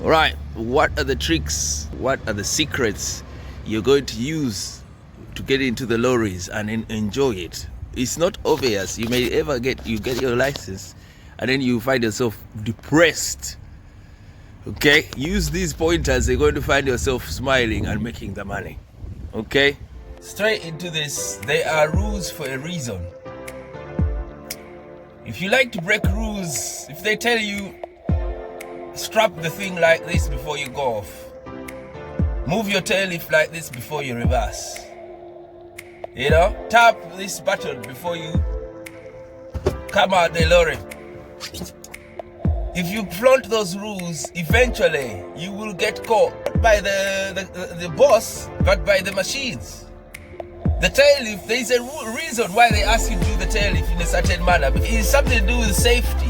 All right, what are the tricks? What are the secrets you're going to use to get into the lorries and enjoy it? It's not obvious. You may ever get your license and then you find yourself depressed. Okay, use these pointers. You're going to find yourself smiling and making the money. Okay, straight into this. There are rules for a reason. If you like to break rules, if they tell you strap the thing like this before you go off, move your tail lift like this before you reverse, tap this button before you come out the lorry. If you flaunt those rules, eventually you will get caught not by the boss, but by the machines. The tail lift, there is a reason why they ask you to do the tail lift in a certain manner. It's something to do with safety.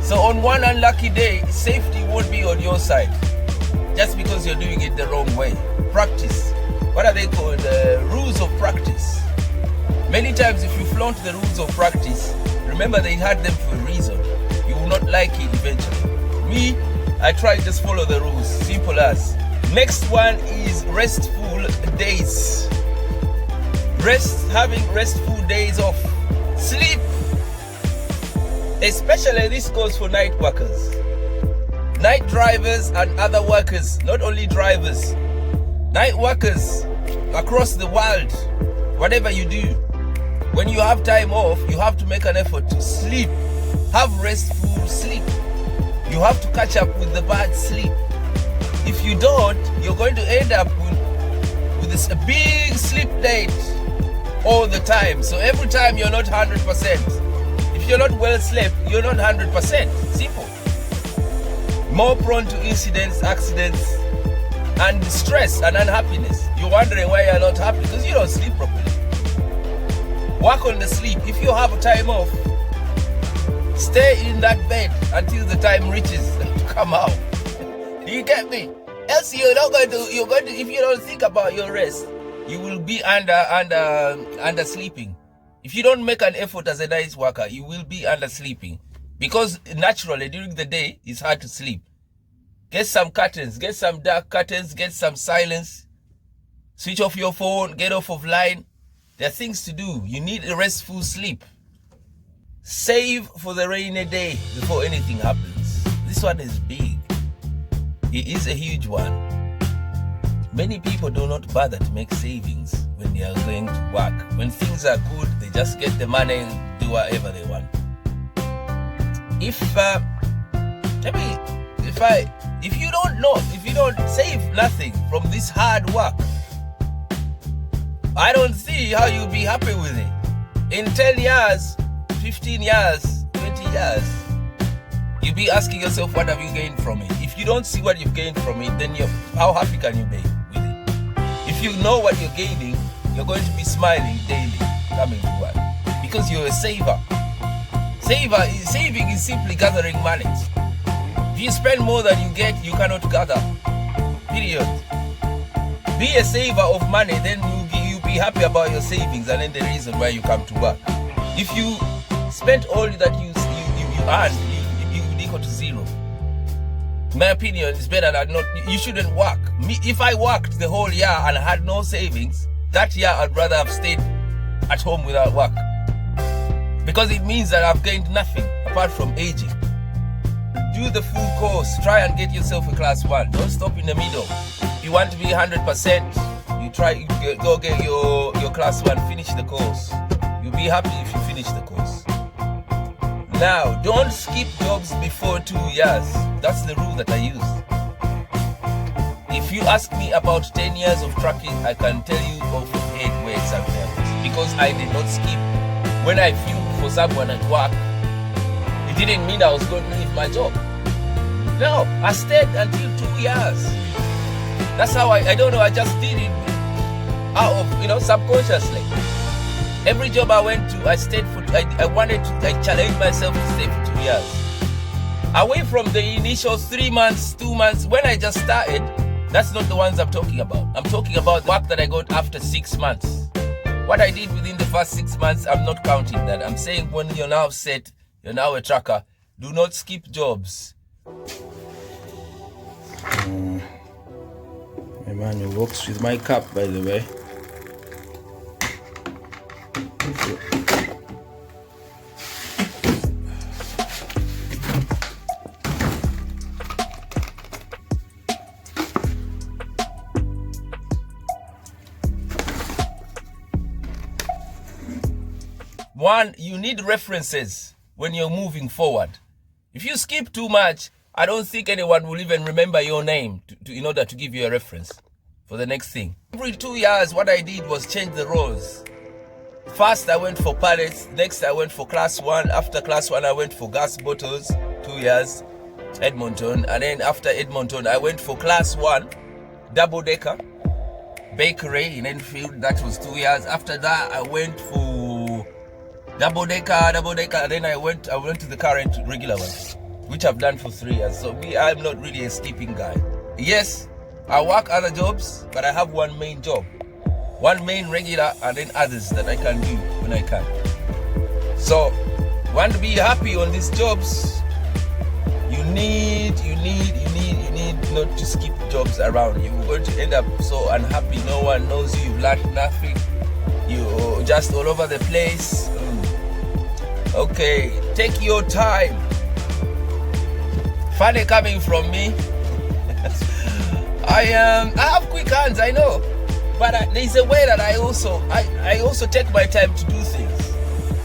So on one unlucky day, safety won't be on your side just because you're doing it the wrong way. Practice. What are they called? Rules of practice. Many times if you flaunt the rules of practice, remember they had them for a reason. You will not like it eventually. Me, I try to just follow the rules. Simple as. Next one is restful days. Having restful days off. Sleep. Especially this goes for night workers, night drivers and other workers, not only drivers, night workers across the world. Whatever you do, when you have time off, you have to make an effort to sleep. Have restful sleep. You have to catch up with the bad sleep. If you don't, you're going to end up with this big sleep date all the time. So every time you're not 100%. If you're not well slept, you're not 100%. Simple. More prone to incidents, accidents, and stress and unhappiness. You're wondering why you're not happy because you don't sleep properly. Work on the sleep. If you have time off, stay in that bed until the time reaches to come out. You get me? Else you're going to, if you don't think about your rest, you will be under sleeping. If you don't make an effort as a night worker, you will be undersleeping. Because naturally, during the day, it's hard to sleep. Get some curtains, get some dark curtains, get some silence. Switch off your phone, get off of line. There are things to do. You need a restful sleep. Save for the rainy day before anything happens. This one is big. It is a huge one. Many people do not bother to make savings when they are going to work. When things are good, they just get the money and do whatever they want. If you don't save nothing from this hard work, I don't see how you'll be happy with it. In 10 years, 15 years, 20 years, you'll be asking yourself, what have you gained from it? If you don't see what you've gained from it, then how happy can you be with it? If you know what you're gaining, you're going to be smiling daily coming to work because you're a saver. Saving is simply gathering money. If you spend more than you get, you cannot gather. Period. Be a saver of money, then you'll be happy about your savings, and then the reason why you come to work. If you spend all that you earn, you equal to zero. My opinion is better than not. You shouldn't work. If I worked the whole year and had no savings, that year I'd rather have stayed at home without work. Because it means that I've gained nothing apart from aging. Do the full course. Try and get yourself a class 1. Don't stop in the middle. If you want to be 100%, you go get your class 1, finish the course. You'll be happy if you finish the course. Now, don't skip jobs before 2 years. That's the rule that I use. If you ask me about 10 years of trucking, I can tell you off of head where it's at because I did not skip. When I flew for someone at work, it didn't mean I was going to leave my job. No, I stayed until 2 years. That's how I don't know, I just did it out of, subconsciously. Every job I went to, I stayed for, I challenged myself to stay for 2 years. Away from the initial 3 months, 2 months, when I just started, that's not the ones I'm talking about. I'm talking about work that I got after 6 months. What I did within the first 6 months, I'm not counting that. I'm saying when you're now set, you're now a trucker, do not skip jobs. man who works with my cup, by the way. One, you need references when you're moving forward. If you skip too much, I don't think anyone will even remember your name in order to give you a reference for the next thing. Every 2 years, what I did was change the roles. First, I went for pallets. Next, I went for class 1. After class 1, I went for gas bottles, 2 years, Edmonton. And then after Edmonton, I went for class 1, double-decker, bakery in Enfield. That was 2 years. After that, I went for double-decker. Then I went to the current regular one, which I've done for 3 years. So I'm not really a skipping guy. Yes, I work other jobs, but I have one main job. One main regular, and then others that I can do when I can. So, want to be happy on these jobs, you need not to skip jobs around. You're going to end up so unhappy. No one knows you. You've learned nothing. You're just all over the place. Okay, take your time. Funny coming from me. I have quick hands, I know. But there's a way that I also take my time to do things.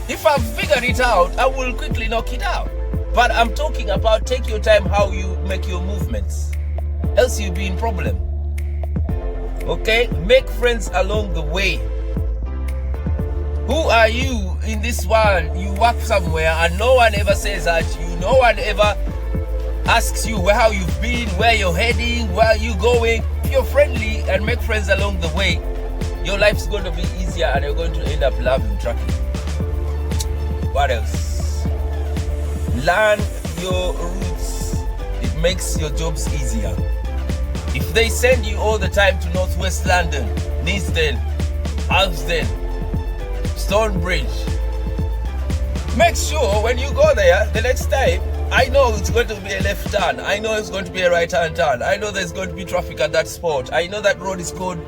If I've figured it out, I will quickly knock it out. But I'm talking about take your time how you make your movements. Else you'll be in problem. Okay? Make friends along the way. Who are you in this world? You work somewhere and no one ever says that to you. No one ever asks you how you've been, where you're heading, where you're going. If you're friendly and make friends along the way, your life's going to be easier and you're going to end up loving trucking. What else? Learn your routes. It makes your jobs easier. If they send you all the time to Northwest London, Neasden, Halsden, Stonebridge, make sure when you go there the next time, I know it's going to be a left turn. I know it's going to be a right hand turn. I know there's going to be traffic at that spot. I know that road is called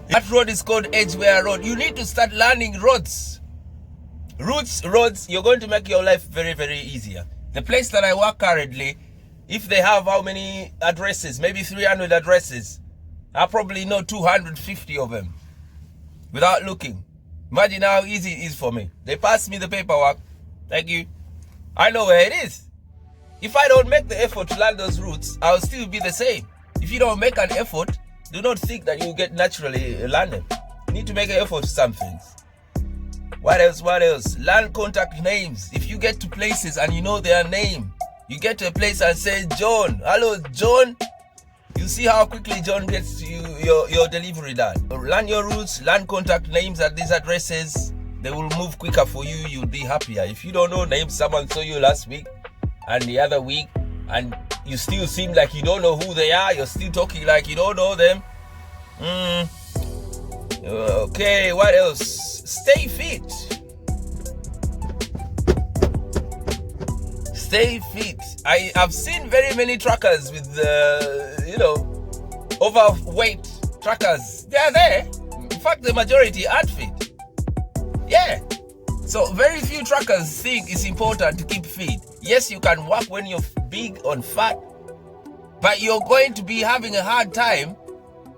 Edgware Road. You need to start learning roads. Roads, you're going to make your life very, very easier. The place that I work currently, if they have how many addresses, maybe 300 addresses, I probably know 250 of them without looking. Imagine how easy it is for me. They pass me the paperwork. Thank you. I know where it is. If I don't make the effort to learn those routes, I'll still be the same. If you don't make an effort, do not think that you get naturally learn them. You need to make an effort to some things. What else? Learn contact names. If you get to places and you know their name, you get to a place and say, John, hello, John. You see how quickly John gets you your delivery done. So learn your routes, learn contact names at these addresses. They will move quicker for you. You'll be happier. If you don't know names, someone saw you last week and the other week, and you still seem like you don't know who they are, you're still talking like you don't know them. Okay, what else? Stay fit. Stay fit. I have seen very many truckers with overweight truckers. They are there. In fact, the majority aren't fit. Yeah. So very few truckers think it's important to keep fit. Yes, you can work when you're big on fat, but you're going to be having a hard time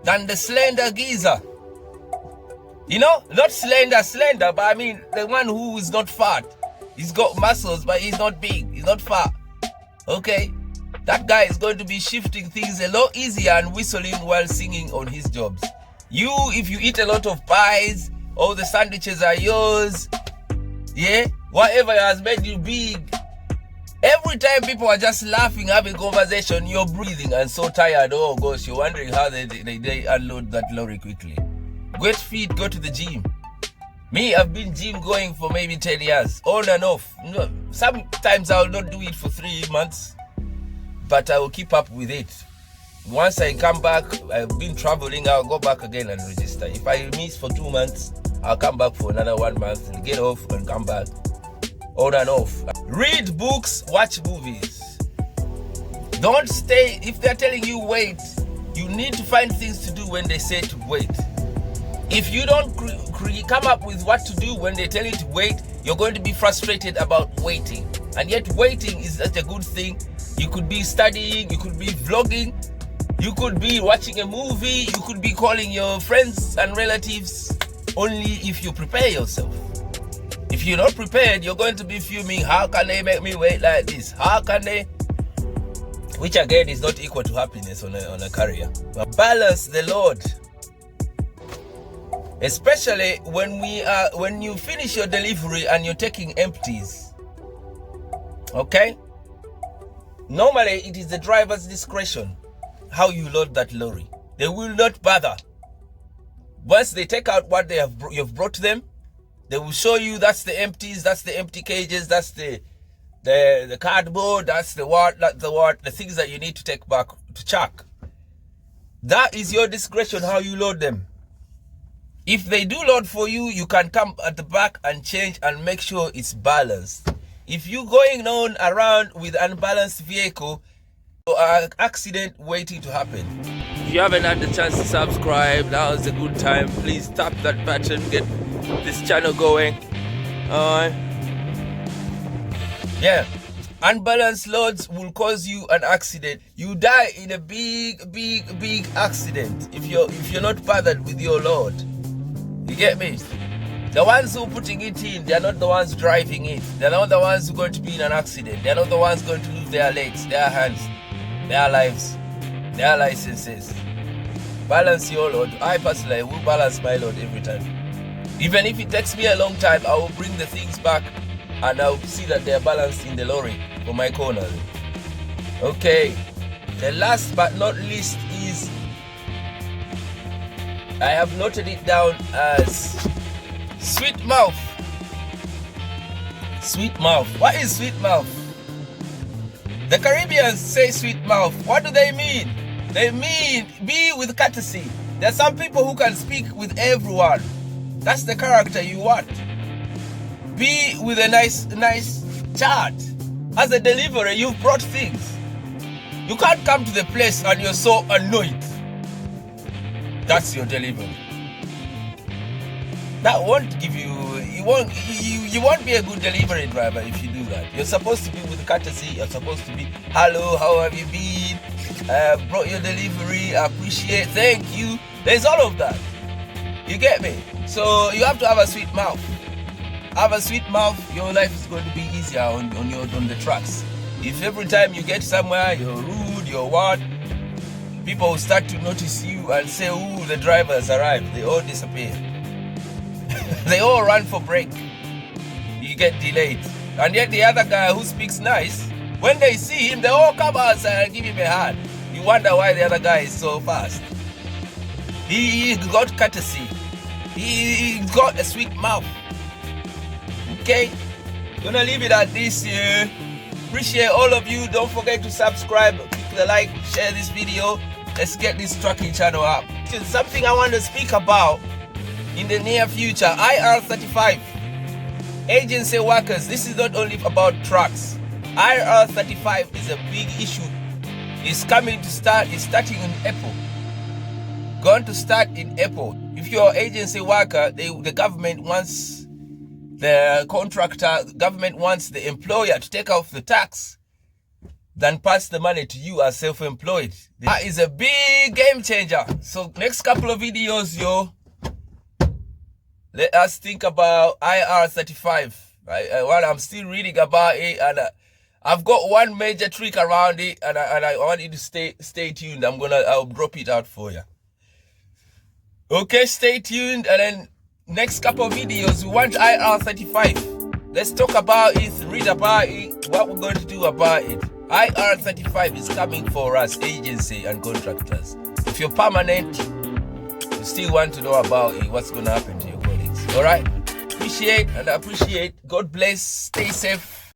than the slender geezer. You know, not slender, but I mean the one who is not fat. He's got muscles, but he's not big. He's not fat. Okay? That guy is going to be shifting things a lot easier and whistling while singing on his jobs. You, if you eat a lot of pies, all the sandwiches are yours. Yeah? Whatever has made you big. Every time people are just laughing, having conversation, you're breathing and so tired. Oh gosh, you're wondering how they unload that lorry quickly. Get fit, go to the gym. Me, I've been gym going for maybe 10 years, on and off. No, sometimes I'll not do it for 3 months, but I will keep up with it. Once I come back, I've been traveling, I'll go back again and register. If I miss for 2 months, I'll come back for another 1 month and get off and come back. On and off. Read books, watch movies. Don't stay, if they're telling you wait, You need to find things to do when they say to wait. If you don't come up with what to do when they tell you to wait, you're going to be frustrated about waiting. And yet waiting is such a good thing. You could be studying, you could be vlogging, you could be watching a movie, you could be calling your friends and relatives, only if you prepare yourself. If you're not prepared, you're going to be fuming, how can they make me wait like this? How can they? Which again is not equal to happiness on a career. But balance the load. Especially when you finish your delivery and you're taking empties. Okay? Normally it is the driver's discretion how you load that lorry. They will not bother. Once they take out what you've brought them, they will show you that's the empties, that's the empty cages, that's the cardboard, that's the things that you need to take back to chuck. That is your discretion how you load them. If they do load for you, you can come at the back and change and make sure it's balanced. If you're going on around with unbalanced vehicle, an accident waiting to happen. If you haven't had the chance to subscribe, now is a good time. Please tap that button, get this channel going. Yeah, unbalanced loads will cause you an accident. You die in a big accident if you're not bothered with your load. You get me? The ones who are putting it in, they're not the ones driving it. They're not the ones who are going to be in an accident. They're not the ones going to lose their legs, their hands, their lives, their licenses. Balance your load. I personally will balance my load every time. Even if it takes me a long time, I will bring the things back and I'll see that they're balanced in the lorry for my corner. Okay, the last but not least is, I have noted it down as sweet mouth. Sweet mouth. What is sweet mouth? The Caribbeans say sweet mouth. What do they mean? They mean be with courtesy. There are some people who can speak with everyone. That's the character you want. Be with a nice chat. As a deliverer, you've brought things. You can't come to the place and you're so annoyed. That's your delivery. That won't give you won't be a good delivery driver if you do that. You're supposed to be with courtesy. You're supposed to be, hello, how have you been? Brought your delivery, appreciate, thank you. There's all of that. You get me? So you have to have a sweet mouth. Have a sweet mouth, your life is going to be easier on the tracks. If every time you get somewhere you're rude, you're what, people will start to notice you and say, ooh, the driver has arrived. They all disappear. They all run for break. You get delayed. And yet the other guy who speaks nice, when they see him, they all come outside and give him a hand. You wonder why the other guy is so fast. He got courtesy. He got a sweet mouth. Okay, gonna leave it at this here. Appreciate all of you. Don't forget to subscribe, click the like, share this video. Let's get this trucking channel up. It's something I want to speak about in the near future. IR35 agency workers. This is not only about trucks. IR35 is a big issue. It's starting in April. Going to start in April. If you're an agency worker, the government wants the employer to take off the tax, then pass the money to you as self-employed. That is a big game changer. So next couple of videos, let us think about IR35. While I'm still reading about it, and I've got one major trick around it, and I want you to stay tuned. I'll drop it out for you. Okay, stay tuned, and then next couple of videos, we want IR35. Let's talk about it, read about it, what we're going to do about it. IR35 is coming for us, agency and contractors. If you're permanent, you still want to know about it, what's going to happen to your colleagues. All right? Appreciate. God bless. Stay safe.